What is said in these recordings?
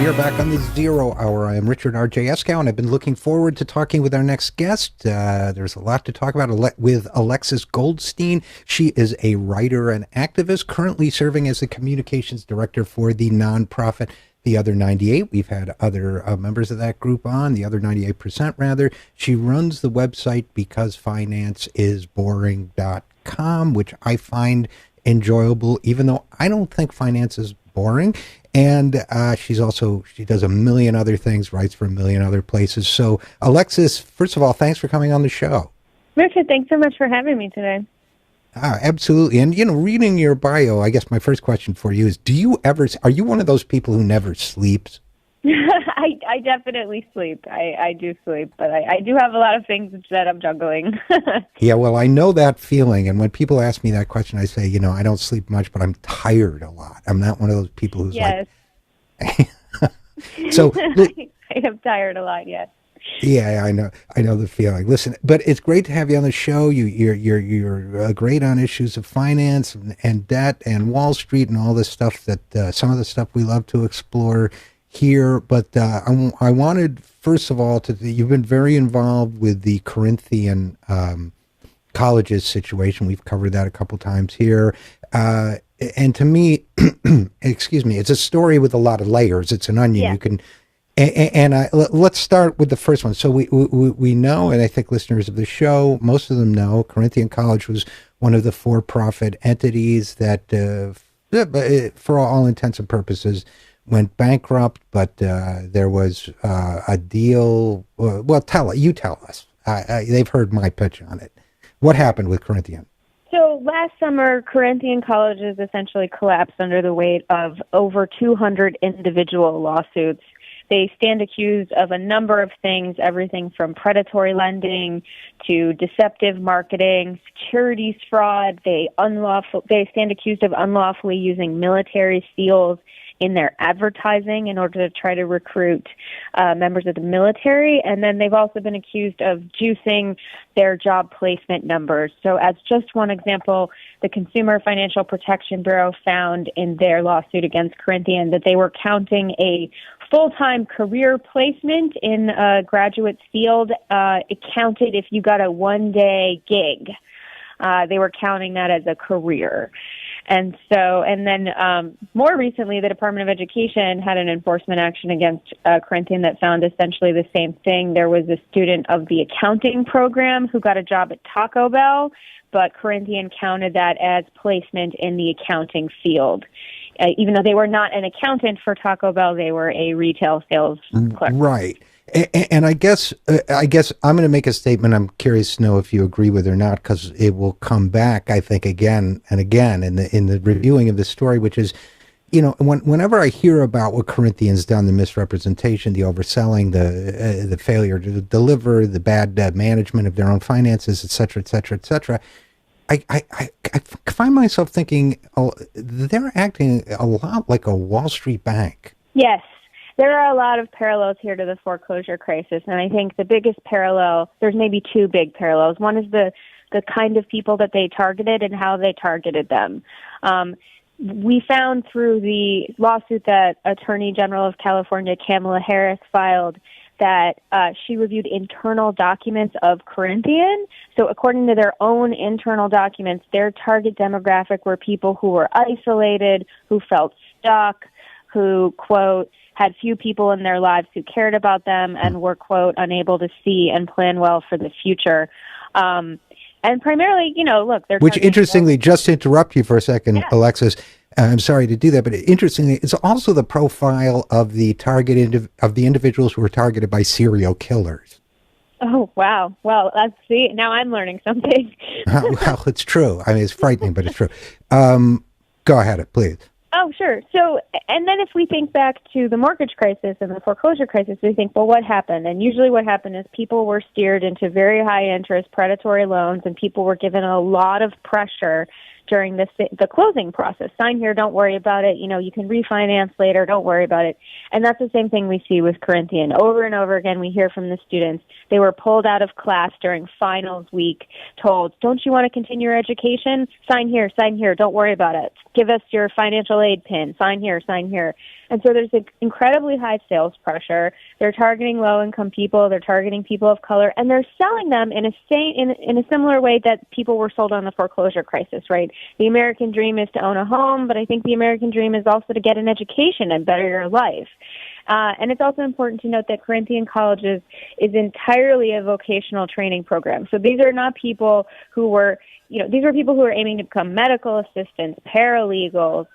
are back on the Zero Hour. I am Richard RJ Eskow, and I've been looking forward to talking with our next guest. There's a lot to talk about with Alexis Goldstein. She is a writer and activist, currently serving as the communications director for the nonprofit The Other 98. We've had other members of that group on, the Other 98% rather. She runs the website BecauseFinanceIsBoring.com, which I find enjoyable, even though I don't think finance is boring. And she does a million other things, writes for a million other places. So, Alexis, first of all, thanks for coming on the show. Richard, thanks so much for having me today. Absolutely. And, reading your bio, I guess my first question for you is, are you one of those people who never sleeps? I definitely sleep. I do sleep, but I do have a lot of things that I'm juggling. Yeah, well, I know that feeling. And when people ask me that question, I say, I don't sleep much, but I'm tired a lot. I'm not one of those people who's yes. like... So, I am tired a lot, yes. Yeah, I know the feeling. Listen, but it's great to have you on the show. You're great on issues of finance and debt and Wall Street and all this stuff that some of the stuff we love to explore here. But I wanted, first of all, you've been very involved with the Corinthian Colleges situation. We've covered that a couple times here. And to me, excuse me, it's a story with a lot of layers. It's an onion. Yeah. You can... And let's start with the first one. So we know, and I think listeners of the show, most of them know, Corinthian College was one of the for-profit entities that, for all intents and purposes, went bankrupt. But there was a deal. Well, you tell us. They've heard my pitch on it. What happened with Corinthian? So last summer, Corinthian Colleges essentially collapsed under the weight of over 200 individual lawsuits. They stand accused of a number of things, everything from predatory lending to deceptive marketing, securities fraud. They stand accused of unlawfully using military seals in their advertising in order to try to recruit members of the military. And then they've also been accused of juicing their job placement numbers. So as just one example, the Consumer Financial Protection Bureau found in their lawsuit against Corinthian that they were counting a full-time career placement in a graduate field. It counted if you got a one-day gig. They were counting that as a career. And then more recently, the Department of Education had an enforcement action against Corinthian that found essentially the same thing. There was a student of the accounting program who got a job at Taco Bell, but Corinthian counted that as placement in the accounting field. Even though they were not an accountant for Taco Bell, they were a retail sales clerk. Right. And I guess I'm going to make a statement. I'm curious to know if you agree with it or not, because it will come back, I think, again and again in the reviewing of the story, which is, whenever I hear about what Corinthian's done, the misrepresentation, the overselling, the failure to deliver, the bad management of their own finances, et cetera, et cetera, et cetera, I find myself thinking, they're acting a lot like a Wall Street bank. Yes. There are a lot of parallels here to the foreclosure crisis, and I think the biggest parallel, there's maybe two big parallels. One is the kind of people that they targeted and how they targeted them. We found through the lawsuit that Attorney General of California, Kamala Harris, filed that she reviewed internal documents of Corinthian. So according to their own internal documents, their target demographic were people who were isolated, who felt stuck, who, quote, had few people in their lives who cared about them and were, quote, unable to see and plan well for the future. And primarily, look, they're... Which, interestingly, just to interrupt you for a second, yeah. Alexis, I'm sorry to do that, but interestingly, it's also the profile of the of the individuals who were targeted by serial killers. Oh, wow. Well, let's see. Now I'm learning something. Well, it's true. I mean, it's frightening, but it's true. Go ahead, please. Oh, sure. So, and then if we think back to the mortgage crisis and the foreclosure crisis, we think, well, what happened? And usually what happened is people were steered into very high interest predatory loans, and people were given a lot of pressure during the closing process. Sign here, don't worry about it. You can refinance later, don't worry about it. And that's the same thing we see with Corinthian. Over and over again, we hear from the students. They were pulled out of class during finals week, told, don't you want to continue your education? Sign here, don't worry about it. Give us your financial aid pin. Sign here, sign here. And so there's an incredibly high sales pressure. They're targeting low-income people. They're targeting people of color, and they're selling them in a similar way that people were sold on the foreclosure crisis, right? The American dream is to own a home, but I think the American dream is also to get an education and better your life. And it's also important to note that Corinthian Colleges is entirely a vocational training program. So these are not people who were, these were people who were aiming to become medical assistants, paralegals,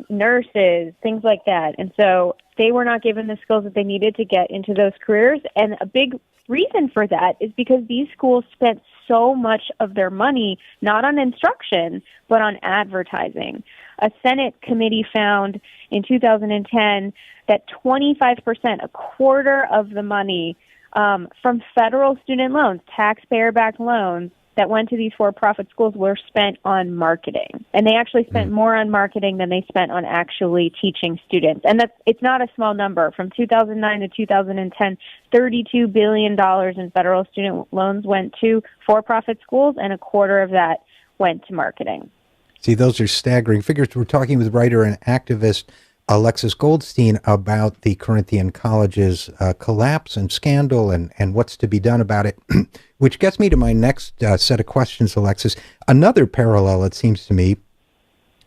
nurses, things like that. And so they were not given the skills that they needed to get into those careers. And a big reason for that is because these schools spent so much of their money, not on instruction, but on advertising. A Senate committee found in 2010 that 25%, a quarter of the money from federal student loans, taxpayer-backed loans, that went to these for-profit schools were spent on marketing. And they actually spent more on marketing than they spent on actually teaching students. And it's not a small number. From 2009 to 2010, $32 billion in federal student loans went to for-profit schools, and a quarter of that went to marketing. See, those are staggering figures. We're talking with writer and activist Alexis Goldstein about the Corinthian Colleges collapse and scandal and what's to be done about it, which gets me to my next set of questions, Alexis. Another parallel, it seems to me,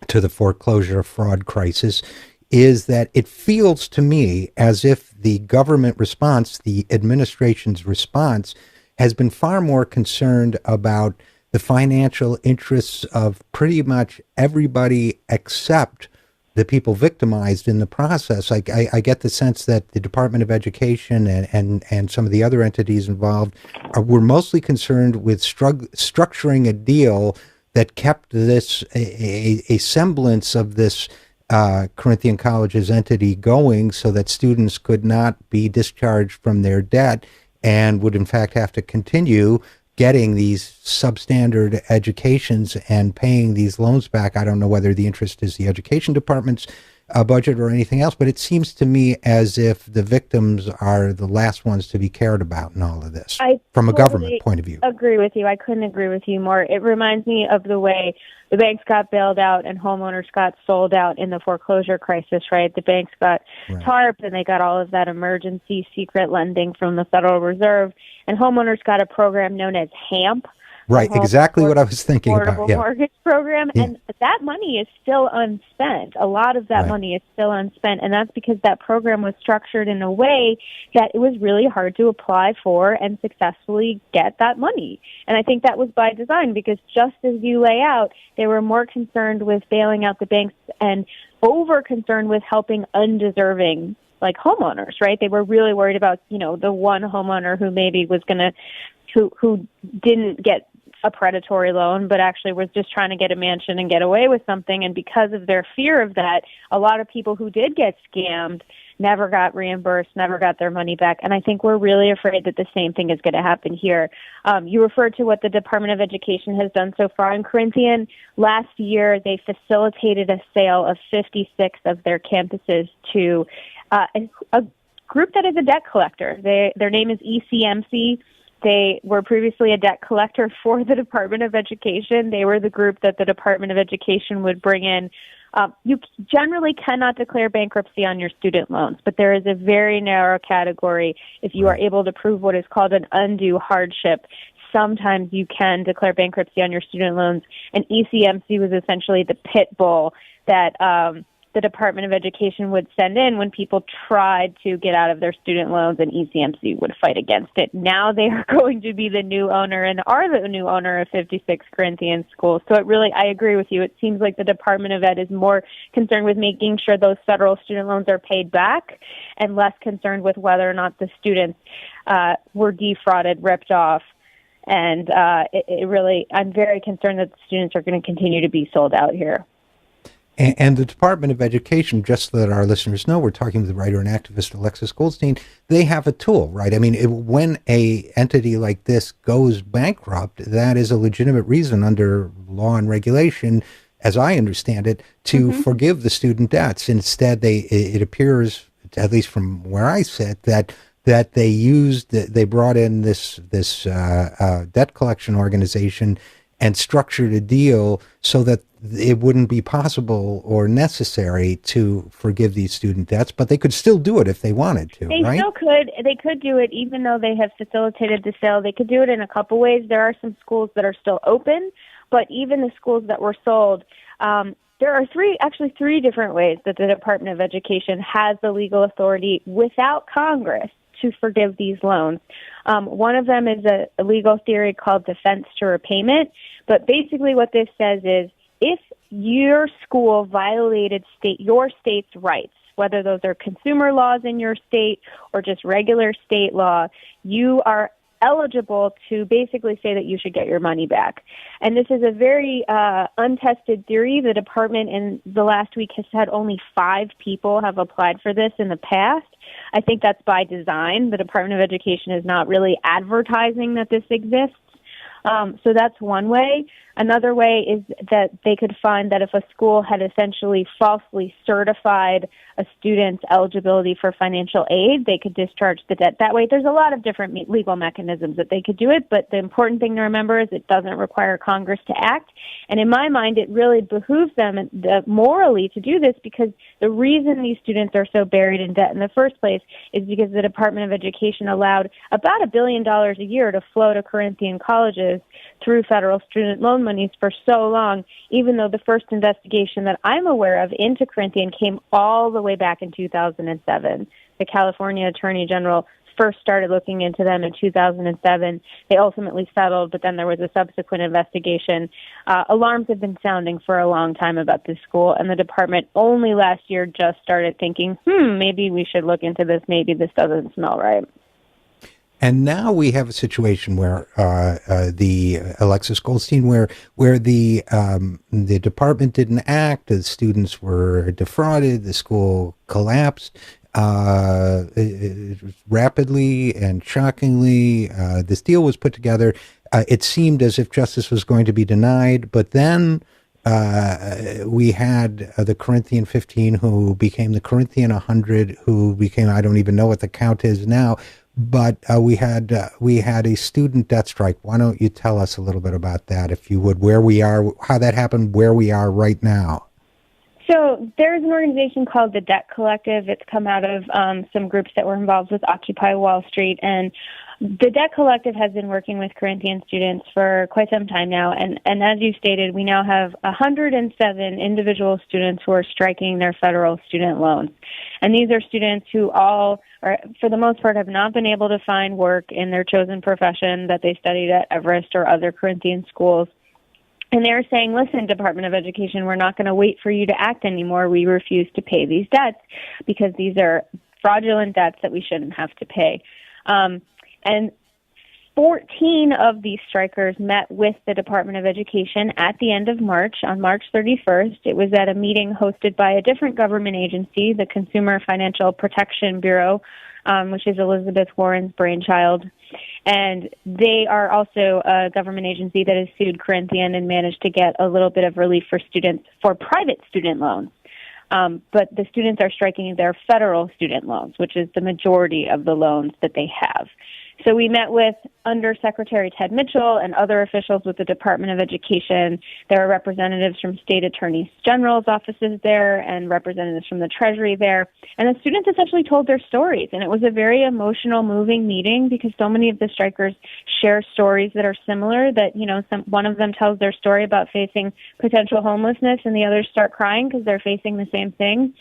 to the foreclosure fraud crisis is that it feels to me as if the government response, the administration's response, has been far more concerned about the financial interests of pretty much everybody except the people victimized in the process. I get the sense that the Department of Education and some of the other entities involved were mostly concerned with structuring a deal that kept this a semblance of this Corinthian Colleges entity going so that students could not be discharged from their debt and would in fact have to continue getting these substandard educations and paying these loans back. I don't know whether the interest is the education department's budget or anything else, but it seems to me as if the victims are the last ones to be cared about in all of this, from a government point of view. I agree with you. I couldn't agree with you more. It reminds me of the way the banks got bailed out and homeowners got sold out in the foreclosure crisis, right? The banks got TARP and they got all of that emergency secret lending from the Federal Reserve, and homeowners got a program known as HAMP. Right, exactly what I was thinking about. Affordable mortgage program, and that money is still unspent. A lot of that money is still unspent, and that's because that program was structured in a way that it was really hard to apply for and successfully get that money. And I think that was by design, because just as you lay out, they were more concerned with bailing out the banks and over-concerned with helping undeserving like homeowners, right? They were really worried about, the one homeowner who maybe was going to, who didn't get a predatory loan, but actually was just trying to get a mansion and get away with something. And because of their fear of that, a lot of people who did get scammed never got reimbursed, never got their money back. And I think we're really afraid that the same thing is going to happen here. You referred to what the Department of Education has done so far. In Corinthian, last year, they facilitated a sale of 56 of their campuses to a group that is a debt collector. Their name is ECMC. They were previously a debt collector for the Department of Education. They were the group that the Department of Education would bring in. You generally cannot declare bankruptcy on your student loans, but there is a very narrow category. If you are able to prove what is called an undue hardship, sometimes you can declare bankruptcy on your student loans. And ECMC was essentially the pit bull that the Department of Education would send in when people tried to get out of their student loans, and ECMC would fight against it. Now they are going to be the new owner and are the new owner of 56 Corinthian schools. So I agree with you. It seems like the Department of Ed is more concerned with making sure those federal student loans are paid back and less concerned with whether or not the students were defrauded, ripped off. And I'm very concerned that the students are going to continue to be sold out here. And the Department of Education, just so that our listeners know, we're talking with the writer and activist Alexis Goldstein. They have a tool, right? I mean, when a entity like this goes bankrupt, that is a legitimate reason under law and regulation, as I understand it, to forgive the student debts. Instead, it appears, at least from where I sit, that they brought in this debt collection organization and structured a deal so that it wouldn't be possible or necessary to forgive these student debts, but they could still do it if they wanted to, They right? still could. They could do it even though they have facilitated the sale. They could do it in a couple ways. There are some schools that are still open, but even the schools that were sold, there are three different ways that the Department of Education has the legal authority without Congress to forgive these loans. One of them is a legal theory called defense to repayment, but basically what this says is if your school violated your state's rights, whether those are consumer laws in your state or just regular state law, you are eligible to basically say that you should get your money back. And this is a very untested theory. The department in the last week has had only 5 people have applied for this in the past. I think that's by design. The Department of Education is not really advertising that this exists. So that's one way. Another way is that they could find that if a school had essentially falsely certified a student's eligibility for financial aid, they could discharge the debt that way. There's a lot of different legal mechanisms that they could do it, but the important thing to remember is it doesn't require Congress to act. And in my mind, it really behooves them morally to do this because the reason these students are so buried in debt in the first place is because the Department of Education allowed about $1 billion a year to flow to Corinthian Colleges through federal student loan monies for so long, even though the first investigation that I'm aware of into Corinthian came all the way back in 2007. The California Attorney General first started looking into them in 2007. They ultimately settled, but then there was a subsequent investigation. Alarms have been sounding for a long time about this school, and the department only last year just started thinking, maybe we should look into this. Maybe this doesn't smell right. And now we have a situation where the Alexis Goldstein, where the department didn't act, the students were defrauded, the school collapsed rapidly and shockingly. This deal was put together. It seemed as if justice was going to be denied, but then we had the Corinthian 15, who became the Corinthian 100, who became, I don't even know what the count is now. But we had a student debt strike. Why don't you tell us a little bit about that, if you would, where we are, how that happened, where we are right now? So there's an organization called the Debt Collective. It's come out of some groups that were involved with Occupy Wall Street. And the Debt Collective has been working with Corinthian students for quite some time now. And as you stated, we now have 107 individual students who are striking their federal student loans. And these are students who all, or for the most part, have not been able to find work in their chosen profession that they studied at Everest or other Corinthian schools. And they're saying, listen, Department of Education, we're not going to wait for you to act anymore. We refuse to pay these debts because these are fraudulent debts that we shouldn't have to pay. And 14 of these strikers met with the Department of Education at the end of March, on March 31st. It was at a meeting hosted by a different government agency, the Consumer Financial Protection Bureau, which is Elizabeth Warren's brainchild. And they are also a government agency that has sued Corinthian and managed to get a little bit of relief for students for private student loans. But the students are striking their federal student loans, which is the majority of the loans that they have. So we met with Undersecretary Ted Mitchell and other officials with the Department of Education. There are representatives from state attorneys general's offices there and representatives from the Treasury there. And the students essentially told their stories. And it was a very emotional, moving meeting because so many of the strikers share stories that are similar, that, you know, one of them tells their story about facing potential homelessness and the others start crying because they're facing the same thing.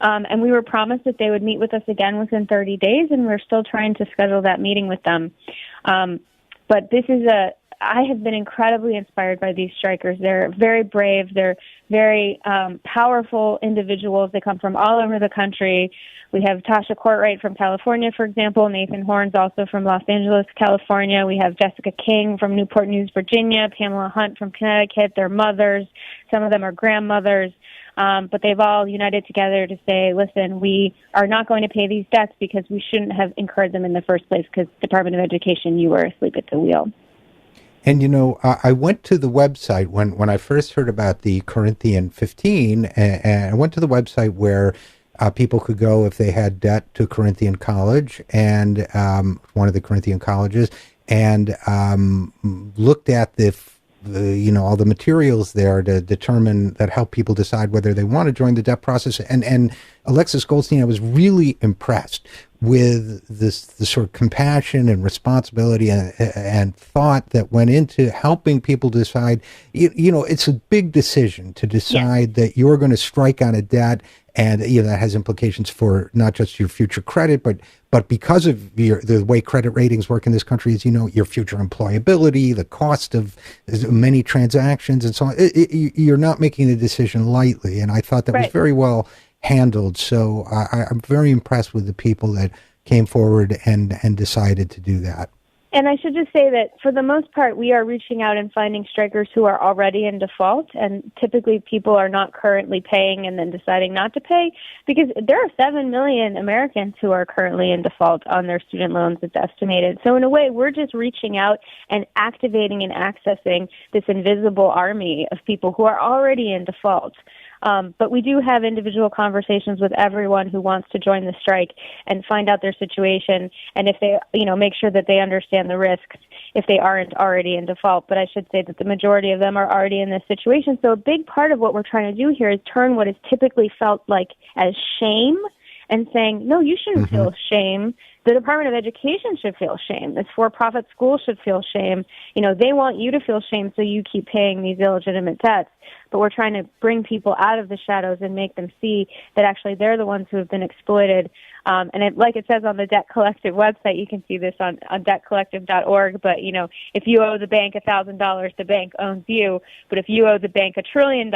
And we were promised that they would meet with us again within 30 days, and we're still trying to schedule that meeting with them. But this is I have been incredibly inspired by these strikers. They're very brave. They're very powerful individuals. They come from all over the country. We have Tasha Courtwright from California, for example. Nathan Horns also from Los Angeles, California. We have Jessica King from Newport News, Virginia. Pamela Hunt from Connecticut. They're mothers. Some of them are grandmothers. But they've all united together to say, listen, we are not going to pay these debts because we shouldn't have incurred them in the first place because Department of Education, you were asleep at the wheel. And, I went to the website when I first heard about the Corinthian 15, and I went to the website where people could go if they had debt to Corinthian College and one of the Corinthian colleges, and looked at all the materials there to determine that help people decide whether they want to join the debt process. And Alexis Goldstein, I was really impressed with the sort of compassion and responsibility and thought that went into helping people decide. It's a big decision to decide that you're going to strike on a debt, and that has implications for not just your future credit, but because of the way credit ratings work in this country, is your future employability, the cost of many transactions, and so on. You're not making the decision lightly, and I thought that was very well handled. So I'm very impressed with the people that came forward and decided to do that. And I should just say that for the most part, we are reaching out and finding strikers who are already in default, and typically people are not currently paying and then deciding not to pay, because there are 7 million Americans who are currently in default on their student loans, it's estimated. So in a way, we're just reaching out and activating and accessing this invisible army of people who are already in default. But we do have individual conversations with everyone who wants to join the strike and find out their situation, and if they, make sure that they understand the risks if they aren't already in default. But I should say that the majority of them are already in this situation. So a big part of what we're trying to do here is turn what is typically felt like as shame and saying, no, you shouldn't feel shame. The Department of Education should feel shame. This for-profit school should feel shame. They want you to feel shame so you keep paying these illegitimate debts. But we're trying to bring people out of the shadows and make them see that actually they're the ones who have been exploited. Like it says on the Debt Collective website, you can see this on debtcollective.org, but, if you owe the bank $1,000, the bank owns you. But if you owe the bank $1 trillion,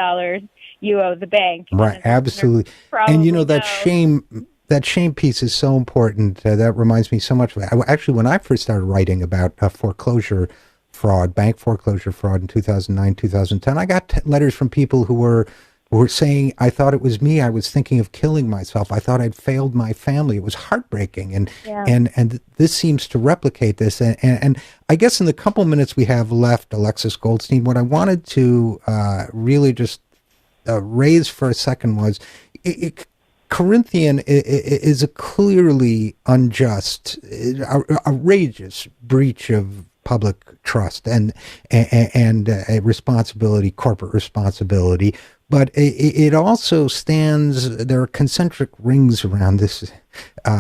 you owe the bank. Right, absolutely. And, that shame piece is so important. That reminds me so much of it. Actually, when I first started writing about foreclosure fraud, bank foreclosure fraud in 2009, 2010, I got letters from people who were saying, I thought it was me. I was thinking of killing myself. I thought I'd failed my family. It was heartbreaking. And this seems to replicate this. And I guess in the couple minutes we have left, Alexis Goldstein, what I wanted to really just raise for a second was, Corinthian is a clearly unjust, outrageous breach of public trust and a responsibility, corporate responsibility. But it also there are concentric rings around this,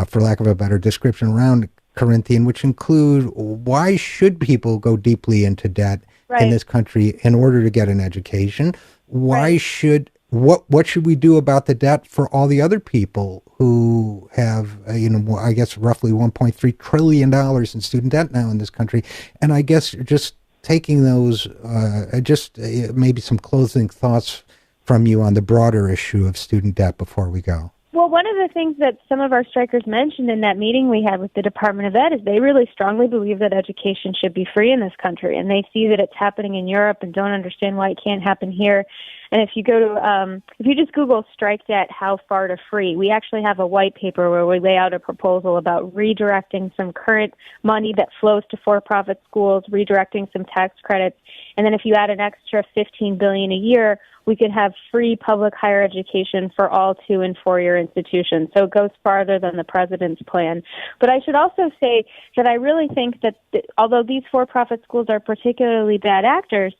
for lack of a better description, around Corinthian, which include, why should people go deeply into debt in this country in order to get an education? Why should... What should we do about the debt for all the other people who have, I guess roughly $1.3 trillion in student debt now in this country? And I guess just taking those, maybe some closing thoughts from you on the broader issue of student debt before we go. Well, one of the things that some of our strikers mentioned in that meeting we had with the Department of Ed is they really strongly believe that education should be free in this country, and they see that it's happening in Europe and don't understand why it can't happen here. And if you go to, if you just Google strike debt, how far to free, we actually have a white paper where we lay out a proposal about redirecting some current money that flows to for-profit schools, redirecting some tax credits, and then if you add an extra $15 billion a year, we could have free public higher education for all 2- and 4-year institutions. So it goes farther than the president's plan. But I should also say that I really think that although these for-profit schools are particularly bad actors,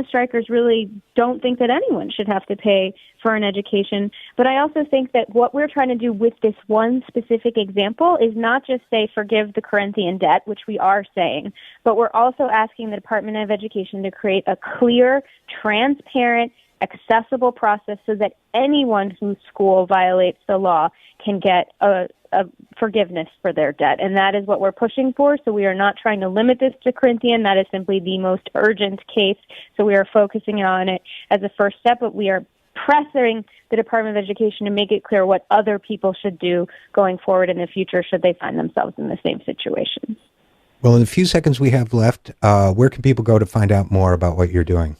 the strikers really don't think that anyone should have to pay for an education. But I also think that what we're trying to do with this one specific example is not just say forgive the Corinthian debt, which we are saying, but we're also asking the Department of Education to create a clear, transparent, accessible process so that anyone whose school violates the law can get a forgiveness for their debt. And that is what we're pushing for. So we are not trying to limit this to Corinthian. That is simply the most urgent case. So we are focusing on it as a first step, but we are pressing the Department of Education to make it clear what other people should do going forward in the future should they find themselves in the same situation. Well, in the few seconds we have left, where can people go to find out more about what you're doing?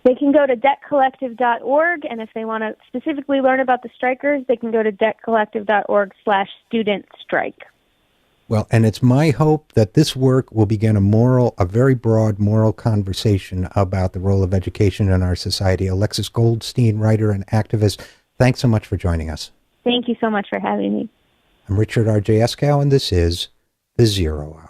They can go to debtcollective.org, and if they want to specifically learn about the strikers, they can go to debtcollective.org/student-strike. Well, and it's my hope that this work will begin a very broad moral conversation about the role of education in our society. Alexis Goldstein, writer and activist, thanks so much for joining us. Thank you so much for having me. I'm Richard RJ Eskow, and this is The Zero Hour.